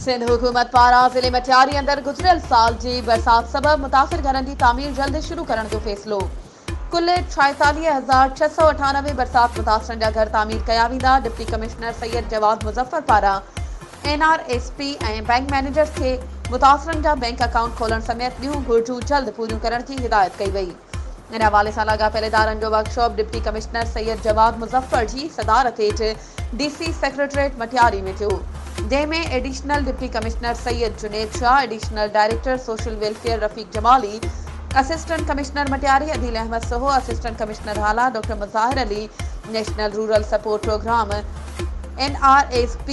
सिंध हुकूमत पारां ज़िले मटियारी अंदर गुज़िरियल साल जी बरसात सबब मुतासिर घरनि जी तामीर जल्द शुरू करण जो फ़ैसिलो। कुल 46,698 बरसात मुतासिरनि जा घर तामीर कया वेंदा। डिप्टी कमिश्नर सैयद जवाद मुज़फ़र पारां NRSP ऐं बैंक मैनेजर्स खे मुतासिरनि जा बैंक अकाउंट खोलण समेत ॿियूं घुर्जूं जल्द पूरियूं करण जी हिदायत कई वई। इन हवाले सां लाॻापियल इदारनि जो workshop deputy commissioner Syed Jawad Muzaffar जी सदारत हेठि DC सेक्रेटरेट मटियारी में थियो, जंहिंमें additional deputy commissioner Syed Junaid Shah, additional director social welfare Rafiq Jamali, assistant commissioner Matiari Adeel Ahmed Soho, assistant commissioner Hala doctor Muzahir Ali, national rural support programme NRSP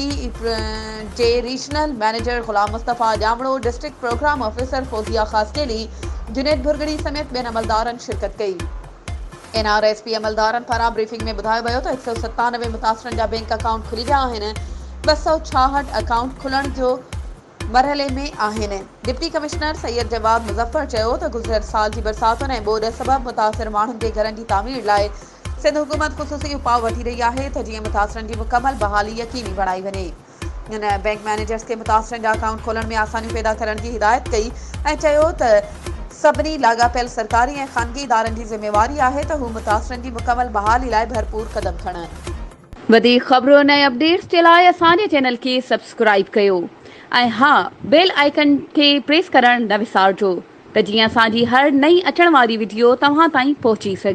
जे regional manager Ghulam Mustafa Jamro, district programme officer Fauzia Khaskheli, Junaid Bhurgri समेत ॿियनि अमलदारनि शिरकत कई। NRSP अमलदारनि पारां ब्रीफिंग में ॿुधायो वियो त 197 मुतासिरनि जा बैंक अकाउंट खुली विया आहिनि। 266 अकाउंट खुलण जो मरहले में आहिनि। डिप्टी कमिश्नर सैयद जवाद मुज़फ़र चयो त गुज़िरियल साल जी बरसातुनि ऐं ॿोॾ सबबि मुतासिर माण्हुनि जे घरनि जी तामीर लाइ सिंध हुकूमत ख़ुसूसी उपाउ वठी रही आहे त जीअं मुतासिरनि जी मुकमल बहाली यकीनी बणाई वञे। इन बैंक मैनेजर्स खे मुतासिरनि जा अकाउंट खोलण में आसानियूं पैदा करण जी हिदायत कई ऐं चयो त सभिनी लाॻापियल सरकारी ऐं ख़ानगी इदारनि जी ज़िम्मेवारी आहे त हू मुतासिरनि जी मुकमल बहाली लाइ भरपूर क़दम खणनि। वधीक ख़बरुनि ऐं अपडेट्स जे लाइ असांजे चैनल खे सब्सक्राइब कयो ऐं हा बेल आइकन खे प्रेस करणु न विसारिजो त जीअं असांजी हर नई अचण वारी वीडियो तव्हां ताईं पहुची सघे।